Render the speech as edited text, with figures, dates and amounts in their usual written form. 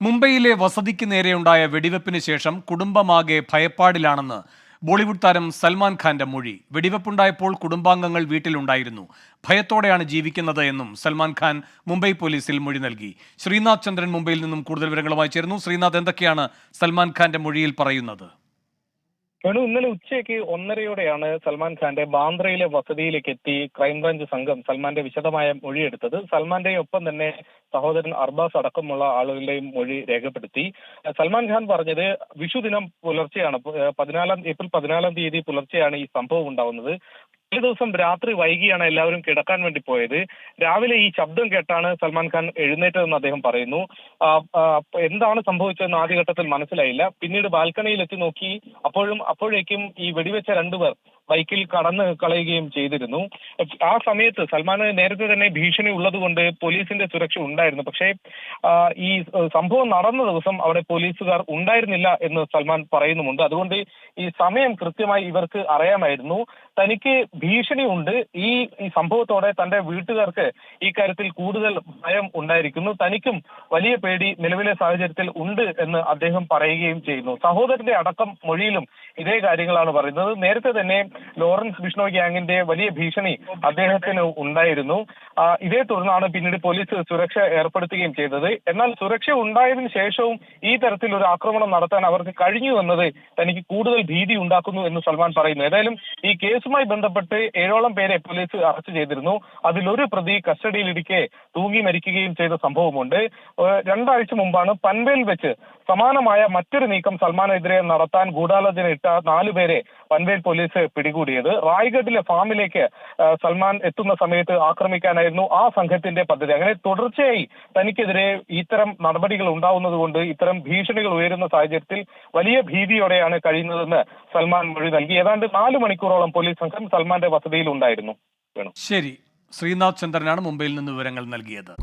മുംബൈയിലെ വസതിക്ക് നേരെയുണ്ടായ വെടിവെപ്പിന് ശേഷം കുടുംബമാകെ ഭയപ്പാടിലാണെന്ന് ബോളിവുഡ് താരം സൽമാൻ ഖാന്റെ മൊഴി. വെടിവെപ്പുണ്ടായപ്പോൾ കുടുംബാംഗങ്ങൾ വീട്ടിലുണ്ടായിരുന്നു. ഭയത്തോടെയാണ് ജീവിക്കുന്നത് എന്നും സൽമാൻ ഖാൻ മുംബൈ പോലീസിൽ മൊഴി നൽകി. ശ്രീനാഥ് ചന്ദ്രൻ മുംബൈയിൽ നിന്നും കൂടുതൽ വിവരങ്ങളുമായി ചേരുന്നു. ശ്രീനാഥ്, എന്തൊക്കെയാണ് സൽമാൻ ഖാന്റെ മൊഴിയിൽ പറയുന്നത്? ഇന്നലെ ഉച്ചയ്ക്ക് 1:30യോടെയാണ് സൽമാൻ ഖാന്റെ ബാന്ദ്രയിലെ വസതിയിലേക്ക് എത്തി ക്രൈംബ്രാഞ്ച് സംഘം സൽമാന്റെ വിശദമായ മൊഴിയെടുത്തത്. സൽമാന്റെയും ഒപ്പം തന്നെ സഹോദരൻ അർബാസ് അടക്കമുള്ള ആളുകളുടെയും മൊഴി രേഖപ്പെടുത്തി. സൽമാൻ ഖാൻ പറഞ്ഞത് വിഷു ദിനം പുലർച്ചെയാണ്, ഏപ്രിൽ 14 തീയതി പുലർച്ചെയാണ് ഈ സംഭവം ഉണ്ടാവുന്നത്. ഒരു ദിവസം രാത്രി വൈകിയാണ് എല്ലാവരും കിടക്കാൻ വേണ്ടി പോയത്. രാവിലെ ഈ ശബ്ദം കേട്ടാണ് സൽമാൻ ഖാൻ എഴുന്നേറ്റതെന്ന് അദ്ദേഹം പറയുന്നു. എന്താണ് സംഭവിച്ചതെന്ന് ആദ്യഘട്ടത്തിൽ മനസ്സിലായില്ല. പിന്നീട് ബാൽക്കണിയിൽ എത്തി നോക്കി, അപ്പോഴേക്കും ഈ വെടിവെച്ച രണ്ടുപേർ ബൈക്കിൽ കടന്നു കളയുകയും ചെയ്തിരുന്നു. ആ സമയത്ത് സൽമാന് നേരത്തെ തന്നെ ഭീഷണി ഉള്ളതുകൊണ്ട് പോലീസിന്റെ സുരക്ഷ ഉണ്ടായിരുന്നു. പക്ഷേ ഈ സംഭവം നടന്ന ദിവസം അവിടെ പോലീസുകാർ ഉണ്ടായിരുന്നില്ല എന്ന് സൽമാൻ പറയുന്നുമുണ്ട്. അതുകൊണ്ട് ഈ സമയം കൃത്യമായി ഇവർക്ക് അറിയാമായിരുന്നു. തനിക്ക് ഭീഷണിയുണ്ട്. ഈ സംഭവത്തോടെ തന്റെ വീട്ടുകാർക്ക് ഈ കാര്യത്തിൽ കൂടുതൽ ഭയം ഉണ്ടായിരിക്കുന്നു. തനിക്കും വലിയ പേടി നിലവിലെ സാഹചര്യത്തിൽ ഉണ്ട് എന്ന് അദ്ദേഹം പറയുകയും ചെയ്യുന്നു. സഹോദരന്റെ അടക്കം മൊഴിയിലും ഇതേ കാര്യങ്ങളാണ് പറയുന്നത്. നേരത്തെ തന്നെ ലോറൻസ് ബിഷ്ണോയ് ഗ്യാങ്ങിന്റെ വലിയ ഭീഷണി അദ്ദേഹത്തിന് ഉണ്ടായിരുന്നു. ഇതേ തുടർന്നാണ് പിന്നീട് പോലീസ് സുരക്ഷ ഏർപ്പെടുത്തുകയും ചെയ്തത്. എന്നാൽ സുരക്ഷ ഉണ്ടായതിനു ശേഷവും ഈ തരത്തിൽ ഒരു ആക്രമണം നടത്താൻ അവർക്ക് കഴിഞ്ഞു എന്നത് തനിക്ക് കൂടുതൽ ഭീതി ഉണ്ടാക്കുന്നു എന്ന് സൽമാൻ പറയുന്നു. ഏതായാലും ഈ കേസുമായി ബന്ധപ്പെട്ട് 7ഓളം പേരെ പോലീസ് അറസ്റ്റ് ചെയ്തിരുന്നു. അതിലൊരു പ്രതി കസ്റ്റഡിയിലിരിക്കെ തൂങ്ങി മരിക്കുകയും ചെയ്ത സംഭവമുണ്ട്. 2 ആഴ്ച മുമ്പാണ് പൻവേൽ വെച്ച് സമാനമായ മറ്റൊരു നീക്കം സൽമാനെതിരെ നടത്താൻ ഗൂഢാലോചന ഇട്ട 4 പേരെ പൻവേൽ പോലീസ് പിടികൂടിയത്. റായ്ഗഡിലെ ഫാമിലേക്ക് സൽമാൻ എത്തുന്ന സമയത്ത് ആക്രമിക്കാനായിരുന്നു ആ സംഘത്തിന്റെ പദ്ധതി. അങ്ങനെ തുടർച്ചയായി തനിക്കെതിരെ ഇത്തരം നടപടികൾ ഉണ്ടാവുന്നത് കൊണ്ട്, ഇത്തരം ഭീഷണികൾ ഉയരുന്ന സാഹചര്യത്തിൽ വലിയ ഭീതിയോടെയാണ് കഴിയുന്നതെന്ന് സൽമാൻ മൊഴി നൽകി. ഏതാണ്ട് 4 മണിക്കൂറോളം പോലീസ് സംഘം സൽമാന്റെ വസതിയിൽ ഉണ്ടായിരുന്നു. ശരി, ശ്രീനാഥ് ചന്ദ്രനാണ് മുംബൈയിൽ നിന്ന് വിവരങ്ങൾ നൽകിയത്.